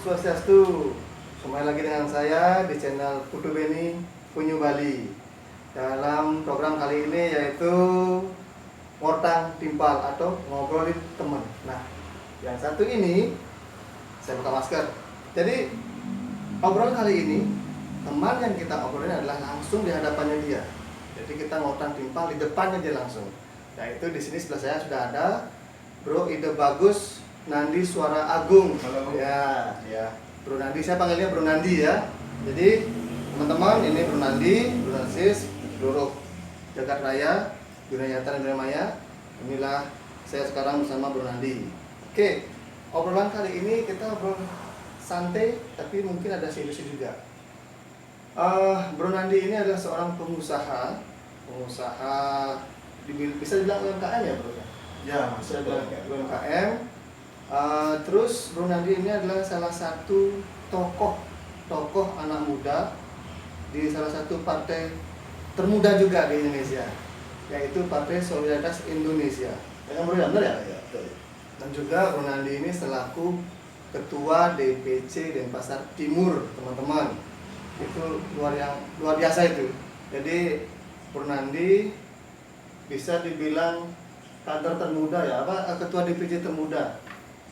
Swastiastu. Kembali lagi dengan saya di channel Putu Beni Punyu Bali. Dalam program kali ini yaitu Ngortang Timpal atau ngobrolin teman. Nah, yang satu ini saya buka masker. Jadi obrolan kali ini teman yang kita obrolin adalah langsung di hadapannya dia. Jadi kita ngortang timpal di depannya dia langsung. Yaitu di sini sebelah saya sudah ada Bro Ide Bagus Nandi Suara Agung. Halo. Ya, Bro Nandi, saya panggilnya Bro Nandi ya. Jadi teman-teman, ini Bro Nandi, Bro Narsis, seluruh jagat raya, dunia nyata dan dunia maya. Inilah saya sekarang bersama Bro Nandi. Oke, obrolan kali ini kita obrol santai, tapi mungkin ada serius juga. Bro Nandi ini adalah seorang pengusaha bisa dibilang UMKM ya Bro? Ya, Bisa dibilang UMKM. Terus Bro Nandi ini adalah salah satu tokoh anak muda di salah satu partai termuda juga di Indonesia, yaitu Partai Solidaritas Indonesia. Ya Bro, ya benar ya? Ya, betul. Dan juga Bro Nandi ini selaku Ketua DPC Denpasar Timur, teman-teman. Itu luar biasa itu. Jadi Bro Nandi bisa dibilang kader termuda ya, Ketua DPC termuda.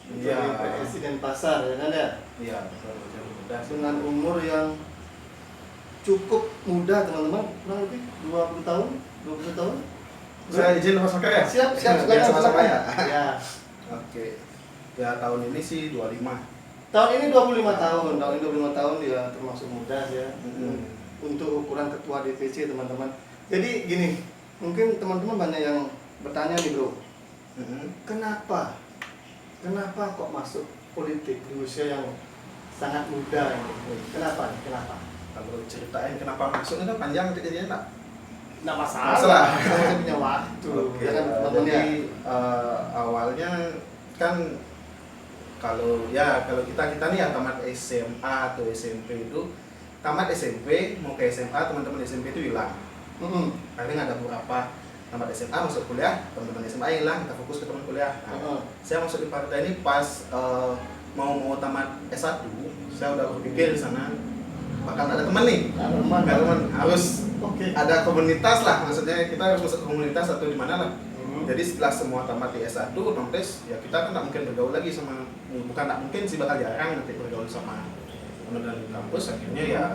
Iya. DPC Denpasar ya kan ya? Iya, betul. Dengan umur yang cukup muda teman-teman, kurang lebih 20 tahun. Saya izin masuk ya? Siap, Biar sama-sama ya. Ya. Oke. Ya, tahun ini sih 25. Tahun ini 25 tahun ya, termasuk muda ya. Mm-hmm. Untuk ukuran ketua DPC teman-teman. Jadi gini, mungkin teman-teman banyak yang bertanya nih Bro, kenapa kok masuk politik di usia yang sangat muda ini? Kenapa? Kalau ceritain kenapa masuk itu panjang jadinya tak? Nggak masalah. Saya punya waktu. Oke. Ya kan teman-teman ya. Jadi awalnya kan kalau kita nih yang tamat SMA atau SMP itu, tamat SMP mau ke SMA, teman-teman SMP itu hilang. Akhirnya ada beberapa tamat SMA masuk kuliah, teman-teman SMA hilang, kita fokus ke teman kuliah. Saya masuk di partai ini pas mau tamat S1, saya udah berpikir di sana bakal ada teman nih. Ada teman, harus ada komunitas lah, maksudnya kita harus masuk komunitas atau di mana lah. Jadi setelah semua tamat di S1 otomatis ya kita kan nggak mungkin bergaul lagi sama, bukan nggak mungkin sih, bakal jarang nanti bergaul sama teman-teman di kampus. Akhirnya ya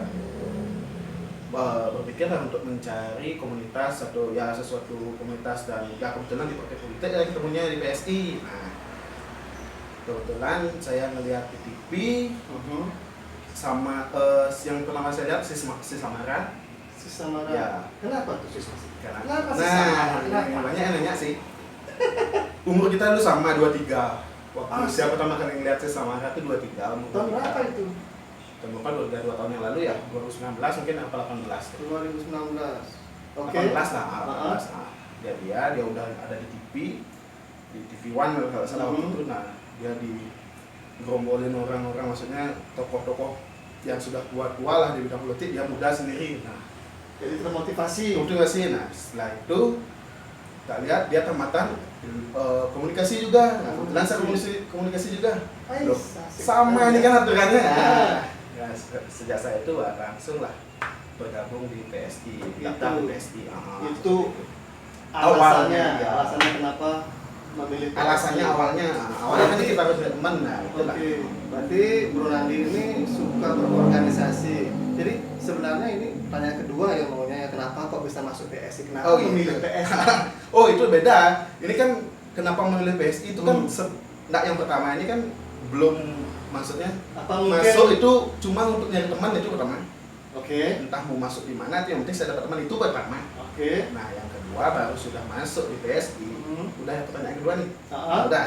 berpikir lah untuk mencari komunitas atau ya sesuatu komunitas, dan ya kebetulan di partai politik ya ketemunya di PSI. Nah, kebetulan saya ngelihat di TV sama yang pertama saya lihat si Samara. Ya. Kenapa tuh Sis? Kenapa? Banyak yang nanya sih. Umur kita dulu sama 23. Waktu siapa pertama kali ngeliat si Samara itu 23. Tahun berapa itu? Tahun berapa? Udah 2 tahun yang lalu ya, 2019 mungkin apa 18. 2019. Oke. 18 lah, 18. Nah, dia udah ada di TV, di TV One kalau salah waktu itu. Nah, dia digerombolin orang-orang, maksudnya tokoh-tokoh yang sudah tua lah di bidang politik, dia muda sendiri. Nah, jadi termotivasi. Nah, setelah itu kita lihat dia tamatan komunikasi juga. Nah, kebetulan saya komunikasi juga. Loh, sama ini kan aturannya. Ya, sejak saya itu langsung lah bergabung di PSI. Datang PSI. Itu alasannya kenapa memilih PSI? Alasannya awalnya kan kita harus punya teman. Nah, itulah. Oke. Berarti Bro Nandi ini suka berorganisasi. Jadi sebenarnya ini pertanyaan kedua ya maunya ya, kenapa kok bisa masuk PSI? Kenapa memilih PSI? Oh, itu beda. Ini kan kenapa memilih PSI itu kan enggak, yang pertama ini kan belum, maksudnya masuk itu cuma untuk nyari teman, itu pertama. Oke. Entah mau masuk di mana, itu yang penting saya dapat teman, itu pertama. Oke. Nah, yang kedua baru sudah masuk di PSI. Udah, yang pertanyaan kedua nih. Udah.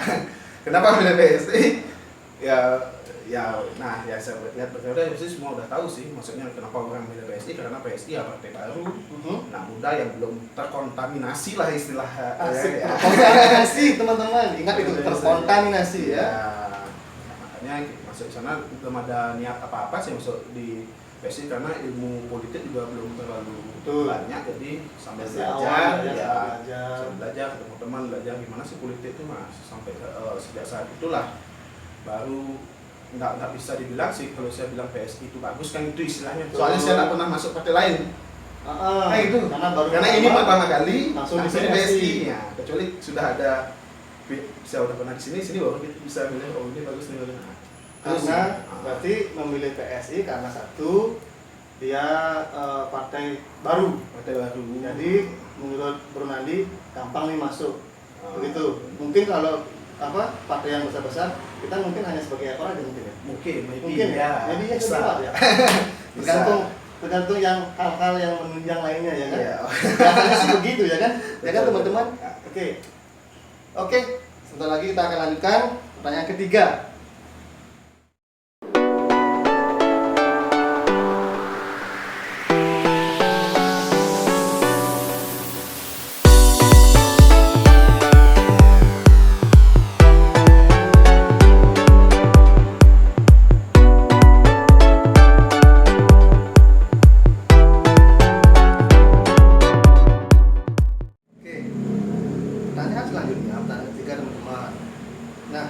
Kenapa memilih PSI? Nah, saya lihat berkata sih semua udah tahu sih, maksudnya kenapa orang milih PSI, karena PSI ya partai baru, nah muda yang belum terkontaminasi lah istilah. Terkontaminasi teman-teman, ingat itu terkontaminasi ya. Makanya masuk di sana belum ada niat apa-apa sih masuk di PSI, karena ilmu politik juga belum terlalu banyak, jadi sambil belajar, ketemu teman, belajar gimana sih politik itu mas, sampai sejak saat itulah baru nggak bisa dibilang sih kalau saya bilang PSI itu bagus kan itu istilahnya. Betul. Soalnya saya nggak pernah masuk partai lain. Nah itu karena ini pertama kali langsung di PSI. PSI. Ya, kecuali sudah ada saya udah pernah di sini baru kita bisa bilang oh ini bagus nih. Nah, Karena berarti memilih PSI karena satu dia partai baru. partai baru. Jadi menurut Bro Nandi gampang nih masuk. Begitu. Mungkin kalau partai yang besar-besar kita mungkin hanya sebagai ekor aja mungkin ya. Mungkin ya. Jadi ya bisa. ya. Tergantung yang hal-hal yang menunjang lainnya ya kan. Iya. Biasanya sih begitu ya kan. Ya kan Betul, teman-teman. Oke. Sebentar lagi kita akan lanjutkan pertanyaan ketiga. Pertanyaan selanjutnya, pertanyaan ketiga teman-teman. Nah,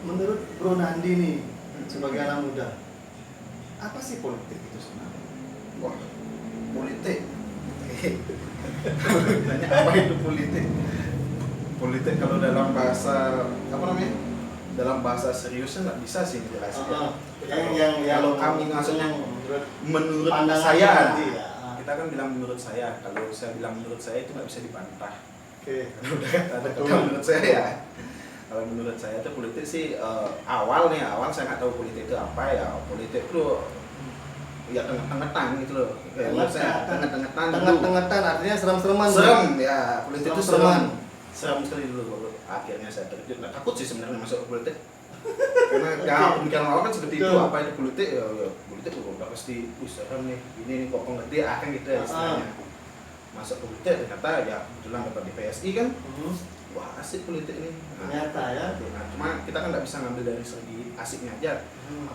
menurut Bro Nandi nih, sebagai anak muda, apa sih politik itu sebenarnya? Wah, politik. Tanya apa itu politik? Politik kalau dalam bahasa apa namanya? Dalam bahasa seriusnya nggak bisa sih dijelasin. Kalau kami maksudnya menurut pandangan saya, Nandi, ya. kita kan bilang menurut saya. Kalau saya bilang menurut saya itu nggak bisa dibantah. Oke. Udah ada kata menurut saya ya. Kalau menurut saya itu politik sih awal saya nggak tahu politik itu apa ya. Politik itu ya tengah-tengetan gitu loh. Tengah-tengetan artinya serem-sereman. Serem ya, politik itu Serem-sereman. serem sekali dulu. Akhirnya saya terjun. Nah, takut sih sebenarnya masuk ke politik. Karena ya pemikiran awal kan seperti itu, apa itu politik ya, politik udah pasti serem nih. Ini kok pengerti akan gitu ya istilahnya. Masuk ke politik ternyata ya kebetulan dapat di PSI kan. Wah, asik politik ini. Ternyata ya. Nah, cuma kita kan nggak bisa ngambil dari segi asiknya aja.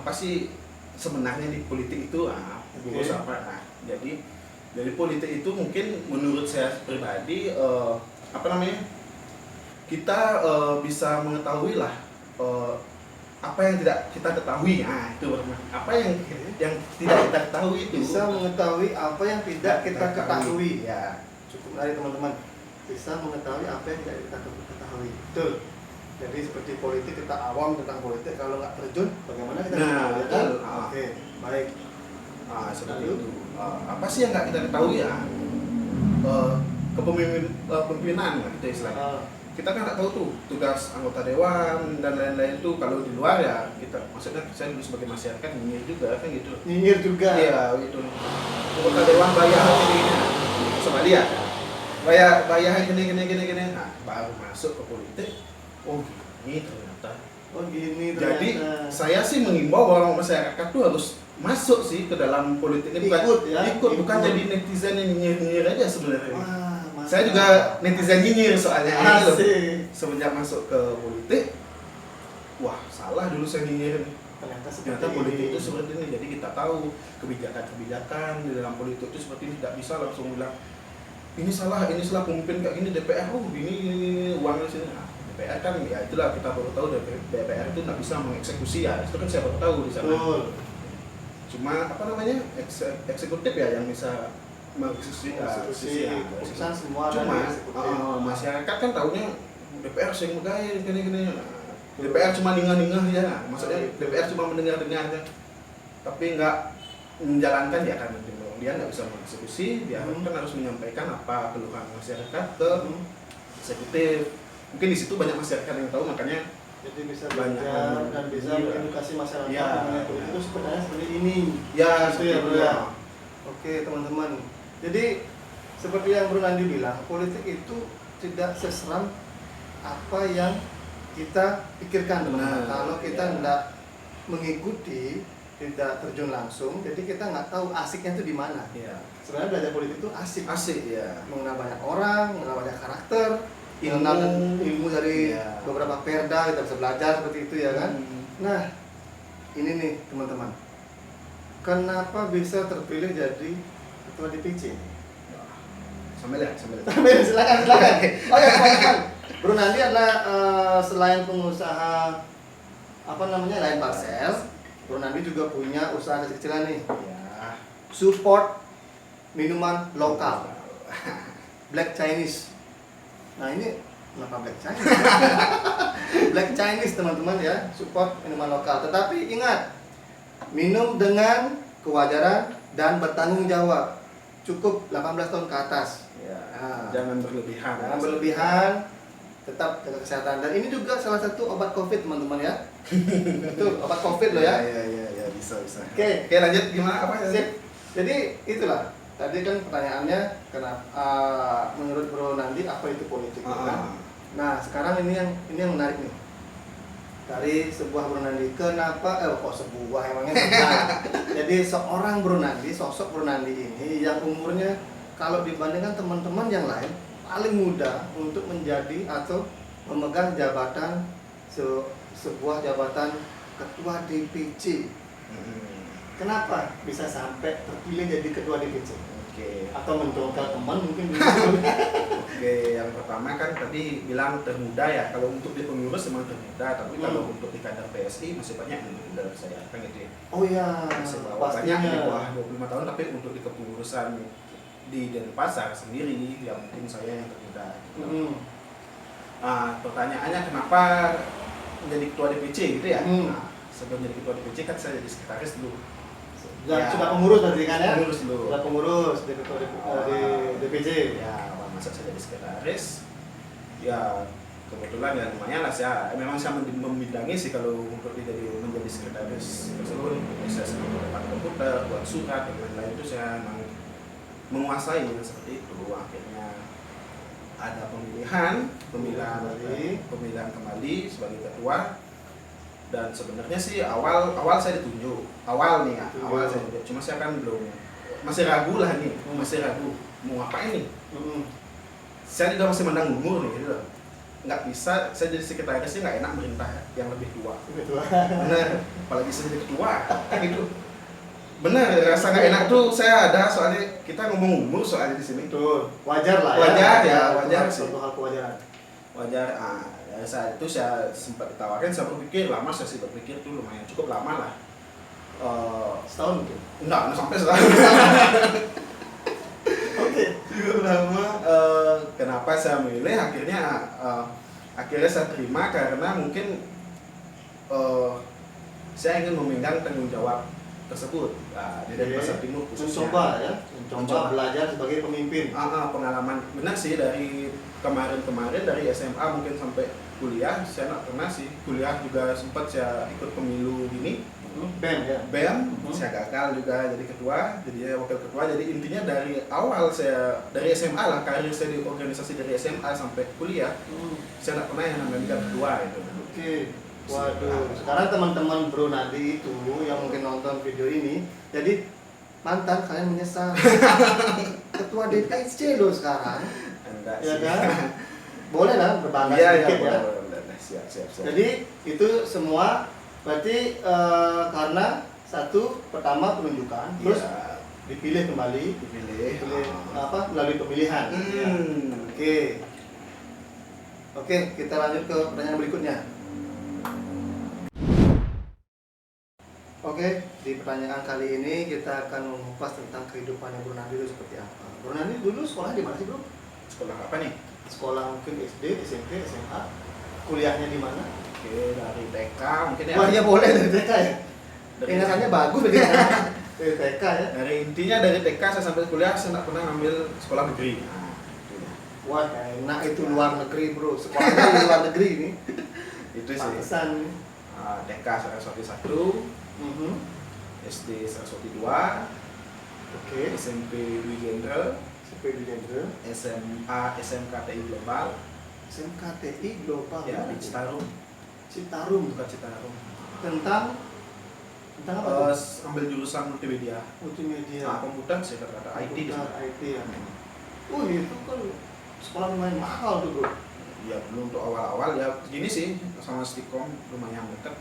Apa sih sebenarnya di politik itu bagus apa? Nah, jadi dari politik itu mungkin menurut saya pribadi apa namanya? Kita bisa mengetahui lah apa yang tidak kita ketahui. Nah, itu apa yang tidak kita ketahui itu Bisa mengetahui apa yang tidak kita ketahui. Ya, Cukup dari teman-teman. Bisa mengetahui apa yang tidak kita ketahui. Betul. Jadi seperti politik kita awam tentang politik, kalau nggak terjun bagaimana kita Nah, tahu, ya kan? betul. Oke, baik. seperti itu. Apa sih yang nggak kita ketahui ya? Kepemimpinan lah gitu istilahnya. Kita kan nggak tahu tuh tugas anggota dewan dan lain-lain tuh kalau di luar ya kita maksudnya saya dulu sebagai masyarakat nyinyir juga kan gitu. Nyinyir juga. Iya itu. Anggota dewan bayar ini sama dia. Bayar gini. Nah, baru masuk ke politik. Oh gini ternyata. Oh gini ternyata. Jadi saya sih mengimbau orang masyarakat tuh harus masuk sih ke dalam politik ini, ikut bukan jadi netizen yang nyinyir aja sebenarnya. Saya juga netizen nyinyir soalnya gitu. Semenjak masuk ke politik, wah salah dulu saya nyinyir nih. Ternyata politik itu seperti ini. Jadi kita tahu kebijakan di dalam politik itu seperti ini, tidak bisa langsung bilang ini salah pemimpin kayak gini DPR gini uangnya sini. Nah, DPR kan ya itulah kita baru tahu DPR itu nggak bisa mengeksekusi ya. Itu kan saya baru tahu di sana. Cuma apa namanya eksekutif ya yang bisa mengeksekusi keputusan semua. Cuma masyarakat kan tahunya DPR sing megaya gini. DPR cuma ningah-ningah ya, maksudnya DPR cuma mendengar-dengar aja, tapi nggak menjalankan ya kan dia nggak bisa mengeksekusi, dia kan harus menyampaikan apa keluhan masyarakat ke eksekutif. Mungkin di situ banyak masyarakat yang tahu, makanya jadi bisa belajar dan bisa mengedukasi masyarakat mengenai politik itu sebenarnya seperti ini. Ya, itu ya bro ya. Oke teman-teman. Jadi seperti yang Bro Nandi bilang, politik itu tidak seseram apa yang kita pikirkan teman-teman. Kalau kita tidak mengikuti, tidak terjun langsung, jadi kita nggak tahu asiknya itu di mana. Sebenarnya belajar politik itu asik ya. Mengenal banyak orang, mengenal banyak karakter, ilmu dari beberapa perda kita bisa belajar seperti itu ya kan. Nah ini nih teman-teman, kenapa bisa terpilih jadi ketua DPC? Sambil silakan. Oh ya teman-teman, Bro Nandi adalah selain pengusaha apa namanya, lain Parcel, Bro Nandi juga punya usaha kecil-kecilan nih. Ya. Support minuman lokal, Black Chinese. Nah ini kenapa Black Chinese? Black Chinese teman-teman ya, support minuman lokal. Tetapi ingat, minum dengan kewajaran dan bertanggung jawab. Cukup 18 tahun ke atas. Ya. Nah, Jangan berlebihan. jangan berlebihan, tetap jaga kesehatan. Dan ini juga salah satu obat COVID teman-teman ya. Itu obat COVID loh ya. Ya, bisa. Oke. Oke, lanjut gimana apa ya? Sip. Jadi itulah. Tadi kan pertanyaannya kenapa menurut Bro Nandi apa itu politik gitu kan? Nah, sekarang ini yang menarik nih. Dari sebuah Bro Nandi, kenapa kok sebuah emangnya sebuah. Jadi seorang Bro Nandi, sosok Bro Nandi ini yang umurnya kalau dibandingkan teman-teman yang lain paling muda untuk menjadi atau memegang jabatan sebuah jabatan ketua DPC. Kenapa bisa sampai terpilih jadi ketua DPC? Oke. Atau mendongkal teman mungkin dulu. Oke, yang pertama kan tadi bilang termuda ya. Kalau untuk di pengurus memang termuda, tapi kalau untuk di kader PSI masih banyak yang muda dari saya kan gitu ya. Oh ya, Masih banyak di pastinya. bawah 25 tahun, tapi untuk di kepengurusan di Denpasar sendiri yang mungkin saya yang termuda. Pertanyaannya kenapa menjadi ketua DPC gitu ya? Nah, sebelum jadi ketua DPC kan saya jadi sekretaris dulu. Sudah pengurus berarti kan ya? Pengurus dulu. Sudah pengurus di ketua di DPC. Ya, masa saya jadi sekretaris, ya kebetulan ya lumayan lah saya. Memang saya membidangi sih kalau untuk menjadi sekretaris tersebut. Saya sering depan komputer, buat surat dan lain-lain itu saya memang menguasai yang seperti itu. Akhirnya ada pemilihan kembali sebagai ketua. Dan sebenarnya sih awal saya ditunjuk, awal saya ditunjuk, cuma saya kan masih ragu lah nih, masih ragu mau ngapain nih. Saya juga masih mandang umur nih, gitu. Nggak bisa, saya jadi sekretaris sih nggak enak merintah yang lebih tua. Bener, apalagi saya jadi ketua, kan gitu. Bener, rasa nggak enak tuh saya ada, soalnya kita ngomong umur soalnya di sini. Betul, wajar lah Wajar sih. Suatu hal kewajaran. Wajar. Saat itu saya sempat ditawarin, saya berpikir lama, saya sih berpikir tuh lumayan cukup lama lah. Setahun mungkin? Enggak sampai setahun. Oke. Cukup lama. Kenapa saya milih? Akhirnya saya terima karena mungkin saya ingin memegang tanggung jawab tersebut di Denpasar Timur khususnya. Mencoba belajar sebagai pemimpin. Pengalaman benar sih dari kemarin dari SMA mungkin sampai kuliah, saya nggak pernah sih kuliah juga sempat saya ikut pemilu gini. BEM, saya gagal juga jadi ketua, jadi wakil ketua. Jadi intinya dari awal dari SMA lah, karir saya di organisasi dari SMA sampai kuliah, saya nggak pernah yang namanya ketua itu. Oke. Waduh, sekarang teman-teman Bro Nandi itu yang mungkin nonton video ini, jadi mantan kalian menyesal. Ketua DPC loh sekarang. Enggak Ya sih. kan? Boleh lah berbangga sedikit ya. Siap. Jadi itu semua berarti karena satu pertama penunjukan, terus dipilih kembali, melalui pemilihan. Oke, kita lanjut ke pertanyaan berikutnya. Oke, di pertanyaan kali ini kita akan mengupas tentang kehidupannya Bro Nandi itu seperti apa. Bro Nandi dulu sekolah di mana sih, Bro? Sekolah apa nih? Sekolah mungkin SD, SMP, SMA. Kuliahnya di mana? Oke, dari TK mungkin ya. Wah, iya boleh dari TK ya. Ingatannya bagus berarti. Dari TK ya. Dari TK saya sampai kuliah saya nggak pernah ngambil sekolah negeri. Wah, enak itu luar negeri, Bro. Sekolahnya di luar negeri ini. Itu sih. Pantesan. TK Saraswati 1, SD Saraswati 2, SMP Dwi Jenderal, SMA SMKTI Global. SMKTI Global. Ya, di Citarum. Bukan Citarum. Tentang apa? Ambil jurusan multimedia. Komputer sih kata-kata IT di sana. IT ya. Itu kan sekolah lumayan mahal tuh, Bro. Ya dulu untuk awal-awal ya gini sih, sama Stikom lumayan dekat.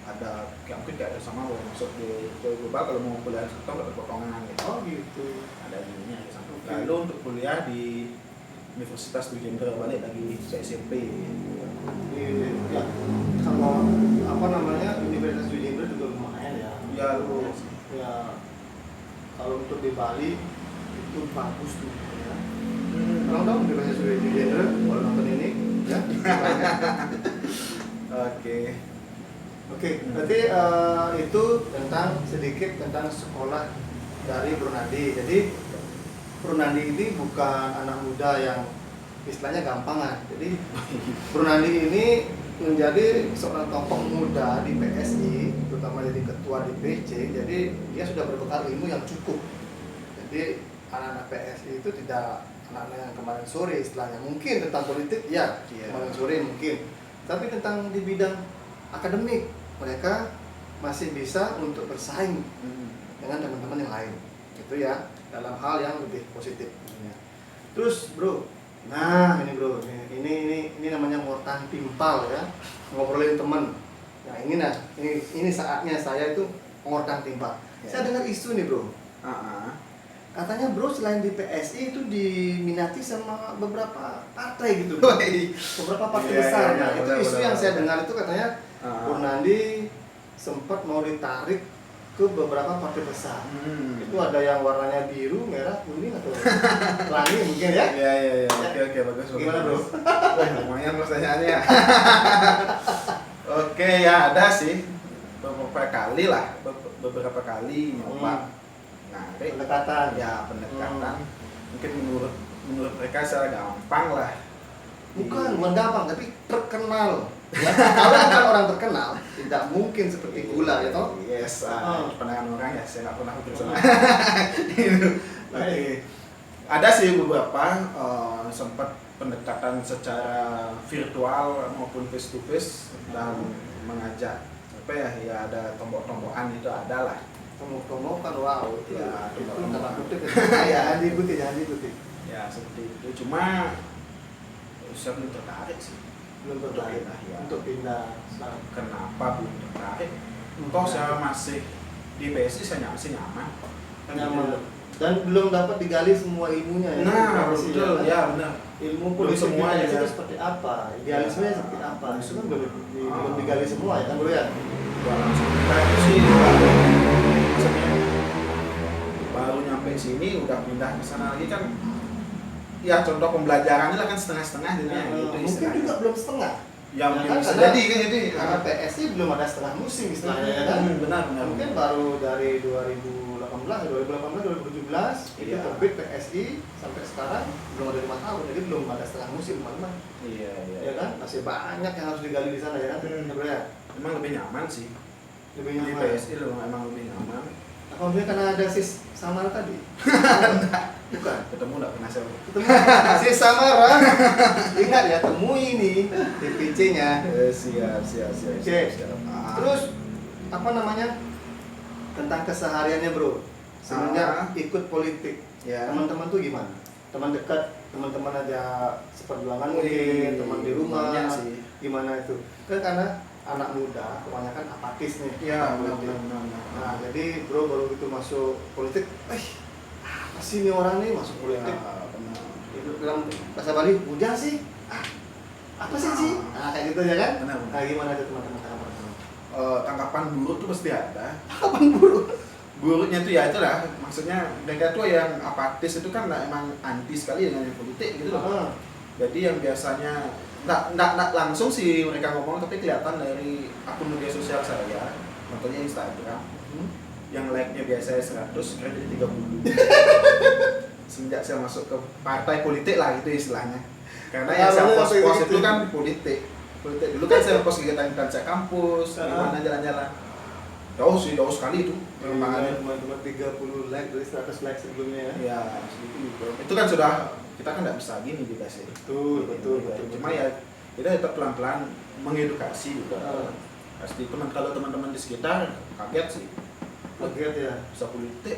Ada mungkin kayak sama mau masuk di global, kalau mau kuliah Stikom dapat potongan gitu. Oh gitu. Ada ininya di sana. Lalu untuk kuliah di Universitas tuh Jenderal balik lagi ke SMP. Ya, kalau apa namanya Universitas Wijendra juga lumayan ya. Ya, Terus, ya kalau untuk di Bali itu bagus tuh ya. Orang tahu Universitas Wijendra kalau nonton ini ya. Oke. Oke, berarti itu tentang sedikit tentang sekolah dari Bro Nandi. Jadi Bro Nandi ini bukan anak muda yang istilahnya gampangan. Jadi Bro Nandi ini menjadi seorang tokoh muda di PSI, terutama jadi ketua di PC. Jadi dia sudah berbekal ilmu yang cukup. Jadi anak-anak PSI itu tidak anak-anak yang kemarin sore istilahnya. Mungkin tentang politik ya, kemarin sore mungkin. Tapi tentang di bidang akademik mereka masih bisa untuk bersaing dengan teman-teman yang lain. Itu ya, dalam hal yang lebih positif. Terus bro, nah ini bro, ini namanya ngortang timpal ya, ngobrolin temen. Nah ini saatnya saya itu ngortang timpal. Saya dengar isu nih bro, katanya bro selain di PSI itu diminati sama beberapa partai gitu bro. Beberapa partai besar. Nah itu isu yang saya dengar itu katanya Bro Nandi sempat mau ditarik ke beberapa partai besar. Itu ada yang warnanya biru, merah, kuning atau pelangi mungkin ya? Iya. Oke, bagus. Gimana bro? Wah, lumayan pertanyaannya. Oke, ya ada sih beberapa kali nyoba narik Pendekatan. ya pendekatan. Mungkin menurut mereka secara gampang lah. Bukan gampang, tapi terkenal. Ya, kalau bukan orang terkenal, tidak mungkin seperti gula ya toh? Yes, pandangan orang ya, saya nggak pernah pikir sana. Baik. Ada sih beberapa sempat pendekatan secara virtual maupun face to face dan mengajak apa ya ada tombok-tombokan itu ada lah. Tombok-tombokan, wow. Ya, Itu tombok-tombokan. tanda kutip ya. Jangan diikuti. Ya seperti itu. Cuma saya belum tertarik sih. Belum tertarik Ya. untuk pindah sekarang. Kenapa belum tertarik? Toh saya masih di PSI, saya masih nyaman. Nyaman. Dan belum dapat digali semua ilmunya ya. Nah, Masih, betul, kan? ya benar. Ilmu Belum politik semua PSI ya. itu seperti apa? Idealismenya seperti apa? Itu kan belum digali semua ya kan bro ya? Langsung kita itu sih maksudnya baru nyampe sini udah pindah ke sana lagi kan. Ya contoh pembelajarannya lah kan setengah-setengah dunia gitu Mungkin istilahnya. juga belum setengah. Ya mungkin kan, bisa karena- jadi kan jadi. Karena PSI belum ada setengah musim istilahnya ya kan? Benar. Mungkin baru dari 2017 itu Iya. terbit PSI sampai sekarang belum ada 5 tahun, jadi belum ada setengah musim teman-teman. Iya. Ya kan? Masih banyak yang harus digali di sana ya kan? Ya, bro ya? Emang lebih nyaman sih. Lebih Di nyaman. PSI emang lebih nyaman. Apa mungkin karena ada sis Samara tadi? Bukan. Ketemu nggak pernah saya. Ketemu sis Samara. Ingat ya, temui ini DPC-nya. Siap. Oke. Terus apa namanya? Tentang kesehariannya, Bro. Sebenarnya ikut politik. ya. Teman-teman tuh gimana? Teman dekat, teman-teman aja seperjuangan mungkin, teman di rumah. Banyak sih. Gimana itu? Kan karena anak muda kebanyakan apatis nih. Iya, Politik. benar. Nah, jadi bro baru gitu masuk politik, apa sih ini orang nih masuk politik? Benar. Itu dalam bahasa Bali, hujan sih. Apa sih? Nah, kayak gitu ya kan? Benar. Nah, gimana tuh teman-teman tanggapan? Tanggapan buruk tuh pasti ada. Kapan buruk? Buruknya tuh ya itulah, maksudnya mereka tuh yang apatis itu kan emang anti sekali dengan yang politik gitu loh. Jadi yang biasanya nggak langsung sih mereka ngomong, tapi kelihatan dari akun media sosial saya, contohnya Instagram, yang like-nya biasanya 100, sekarang jadi 30. Semenjak saya masuk ke partai politik lah itu istilahnya. Karena yang saya post itu kan politik. Dulu kan saya post kegiatan saya kampus, gimana jalan-jalan. Jauh sekali itu perkembangannya. Cuma 30 like dari 100 like sebelumnya ya. Ya, segitu gitu. Itu kan sudah kita kan nggak bisa gini juga sih. Betul. Cuma ya kita tetap pelan-pelan mengedukasi juga. Pasti kalau teman-teman di sekitar kaget sih. Kaget ya. Bisa politik,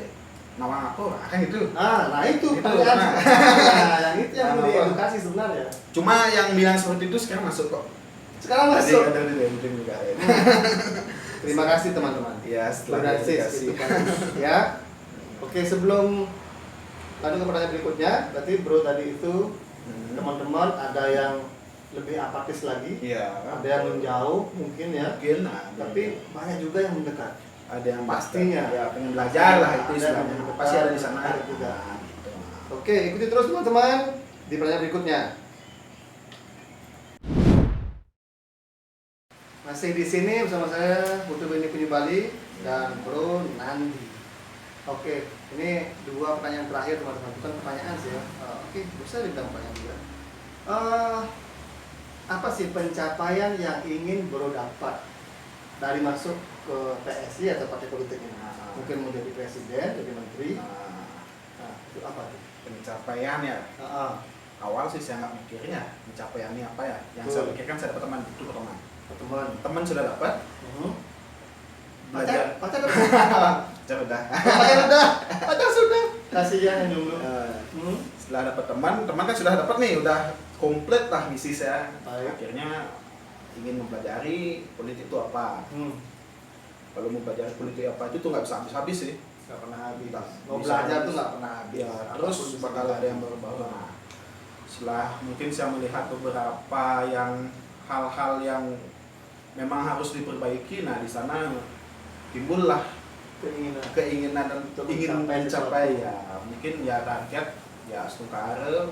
nawang apa kan itu. Nah itu Itu, pertanyaan. nah. Yang itu yang Nah, mau diedukasi sebenarnya. Cuma yang bilang seperti itu sekarang masuk kok. Sekarang masuk. Ada di juga. Ya. Terima kasih teman-teman. Ya, setelah Sudah edukasi. gitu kan. Ya. Oke, sebelum lanjut ke pertanyaan berikutnya, berarti bro tadi itu Teman-teman ada yang lebih apatis lagi, Iya. ada yang menjauh mungkin ya, Mungkin, nah, tapi banyak juga yang mendekat. ada yang Pastinya. ya pengen belajar lah itu Ada istilahnya. yang Pasti ada di sana. ada juga. Nah, gitu. Oke, ikuti terus teman-teman di pertanyaan berikutnya. Masih di sini bersama saya Putu Beni Penyu Bali dan Bro Nandi. Oke, ini dua pertanyaan terakhir teman-teman, bukan pertanyaan sih ya. Oke, bisa dibilang pertanyaan juga. Apa sih pencapaian yang ingin Bro dapat dari masuk ke PSI atau partai politik ini? Mungkin mau jadi presiden, jadi menteri. Nah, itu apa tuh? Pencapaian ya. Awal sih saya nggak mikirnya pencapaiannya apa ya. Yang saya pikirkan saya dapat teman itu teman. Teman sudah dapat. Belajar. Pacar udah. Pacar sudah. Kasihan dulu. Setelah dapat teman kan sudah dapat nih, udah komplit lah misi saya. Baik. Akhirnya ingin mempelajari politik itu apa. Kalau mau belajar politik apa itu tuh nggak bisa habis-habis sih. Nggak pernah habis. Mau Bisa belajar habis. tuh nggak pernah habis. Ya, terus bakal ada yang baru-baru. Nah, setelah mungkin saya melihat beberapa yang hal-hal yang memang harus diperbaiki, nah di sana timbullah keinginan dan Untuk ingin mencapai mencapai ya mungkin ya target ya Stukare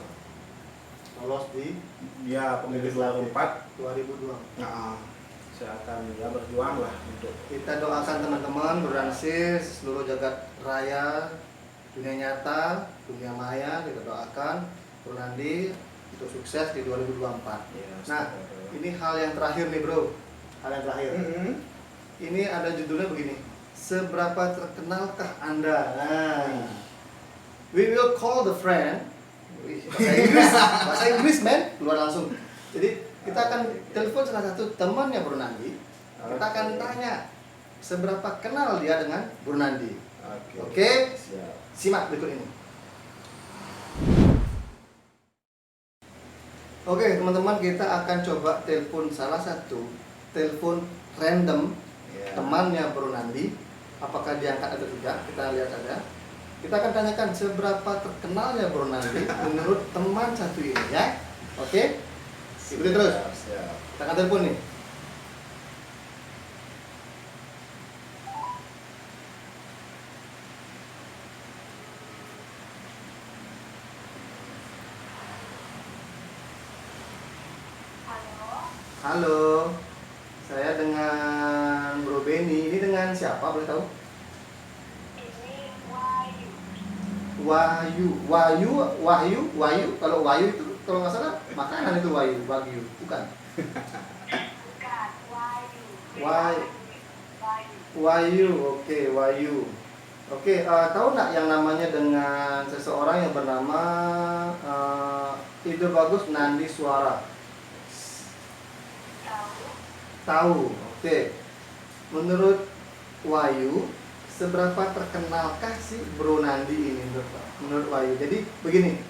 lolos di ya pemilu 2024. 2002. Nah, saya akan ya berjuang lah untuk Kita doakan teman-teman, berdansis, seluruh jagat raya, dunia nyata, dunia maya, kita doakan Bro Nandi untuk sukses di 2024. ya, Nah, ini hal yang terakhir nih Bro, hal yang terakhir. Ini ada judulnya begini, seberapa terkenalkah Anda? Nah, we will call the friend. Wih, bahasa Inggris men, keluar langsung. Jadi kita akan telepon salah satu temannya Bro Nandi. Kita akan tanya seberapa kenal dia dengan Bro Nandi. Oke? Siap. Simak berikut ini. Oke teman-teman, kita akan coba telepon salah satu telepon random Ya. temannya Bro Nandi. Apakah diangkat atau tidak? Kita lihat saja. Kita akan tanyakan seberapa terkenalnya Bro Nandi menurut teman satu ini ya. Oke? Ikuti terus. Siap. Kita akan telepon nih. Halo, saya dengan Bro Benny. Ini dengan siapa boleh tahu? Ini Wahyu. Wahyu. Kalau Wahyu itu kalau nggak salah makanan itu Wahyu, Wagyu, bukan? Bukan, Wahyu. Wahyu. Wahyu. Wahyu, oke, Wahyu. Oke, tahu nggak yang namanya dengan seseorang yang bernama Ide Bagus Nandi Suara? Tahu? Tahu, oke. Menurut Wahyu, seberapa terkenalkah si Bro Nandi ini menurut Wahyu? Jadi begini,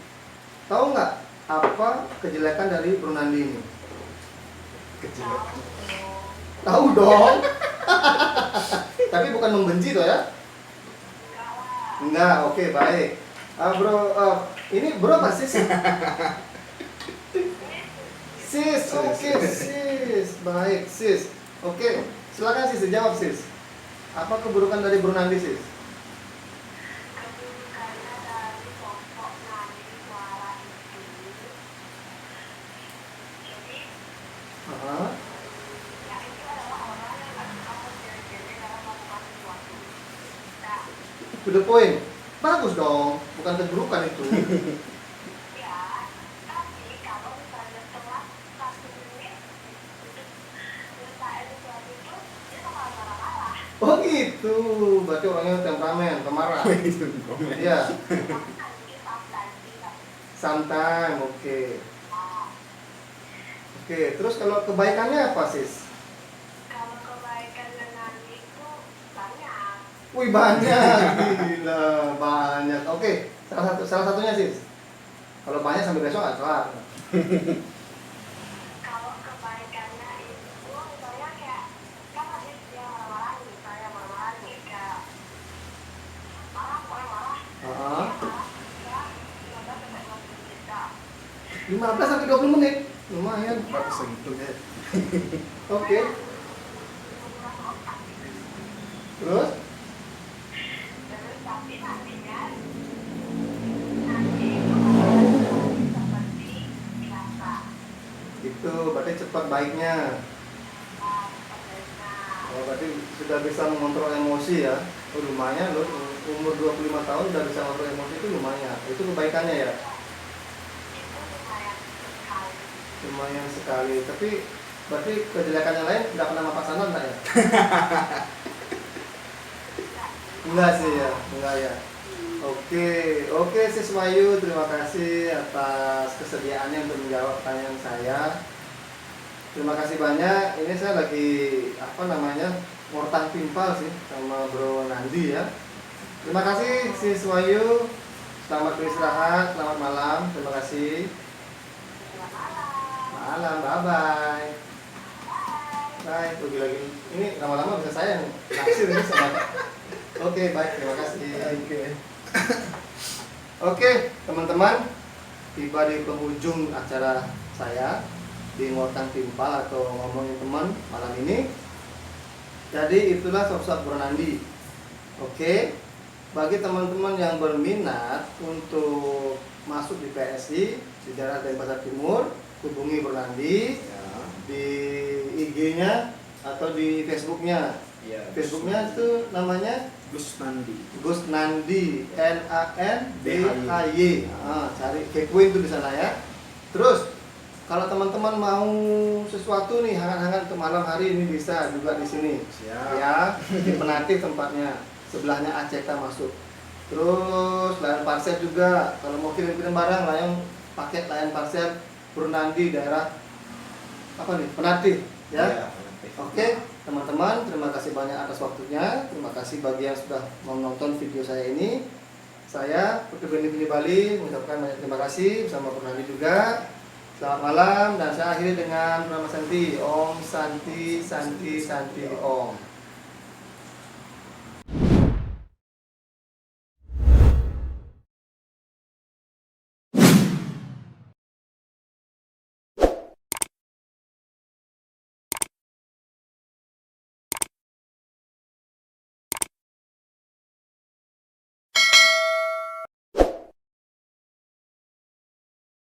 tahu nggak apa kejelekan dari Bro Nandi ini? Kejelekan. Tahu dong. Tapi bukan membenci toh ya? Enggak, oke, baik. Bro, ini Bro apa sis? Sis, oke, sis. Baik, sis. Oke, silakan sis, jawab sis. Apa keburukan dari Bro Nandi sis? Keburukannya dari sosok Nadi Suara itu. Jadi, Aha. ya itu adalah orang yang nggak suka berjeli-jeli dalam melakukan sesuatu. Nah, To the point. Bagus dong, bukan keburukan itu. ya, tapi kalau misalnya setelah 1 menit untuk nyelesain sesuatu itu, dia bakal marah-marah. Oh gitu, berarti orangnya temperamen, pemarah. Iya, Nanti santai kita. santai, oke. Oke, terus kalau kebaikannya apa sis? Kalau kebaikan dengan itu banyak. Wih banyak, gila banyak. Oke, salah satunya sis. Kalau banyak sampai besok nggak kelar. Kalau kebaikannya itu misalnya kayak kan tadi dia marah-marah nih, saya marah-marah nih kayak marah, pokoknya marah. Aha. Dia marah, ya 15 sampai 20 juta. 15 sampai 20 menit. Lumayan. Bagus segitu ya. Oke. Terus Terus tapi nantinya nanti seperti biasa. itu berarti cepat baiknya. Oh, berarti sudah bisa mengontrol emosi ya. Oh, lumayan loh, umur 25 tahun sudah bisa mengontrol emosi itu lumayan. Itu kebaikannya ya. Itu lumayan sekali. Lumayan sekali. Tapi berarti kejelekannya lain nggak pernah pasangan enggak ya? Enggak sih ya, enggak ya. Oke Siswayu, terima kasih atas kesediaannya untuk menjawab pertanyaan saya. Terima kasih banyak. Ini saya lagi mortang timpal sih sama Bro Nandi ya. Terima kasih Siswayu. Selamat beristirahat, selamat malam. Terima kasih. Malam, bye bye. Bye. Lagi lagi. Ini lama-lama bisa saya naksir ini sama. Oke, baik, terima kasih. Oke, teman-teman, tiba di penghujung acara saya di Ngortang Timpal atau ngomongin teman malam ini. Jadi itulah sosok Bro Nandi. Oke, bagi teman-teman yang berminat untuk masuk di PSI di daerah Denpasar Timur, hubungi Bro Nandi Ya. di IG-nya atau di Facebook-nya. Iya. Facebooknya itu namanya Gus Nandi. Gus Nandi, NANDHY. Cari kepoin itu di sana ya. Terus kalau teman-teman mau sesuatu nih hangat-hangat untuk malam hari ini bisa juga di sini. Siap. Ya, di Penatih tempatnya. Sebelahnya ACK masuk. Terus layan parcel juga. Kalau mau kirim-kirim barang layan paket layan parcel Bro Nandi daerah apa nih? Penatih ya. Iya. Oke, teman-teman, terima kasih banyak atas waktunya. Terima kasih bagi yang sudah menonton video saya ini. Saya Putu Beni Bali mengucapkan banyak terima kasih bersama Bro Nandi juga. Selamat malam dan saya akhiri dengan nama Santi. Om Santi Santi Santi Om.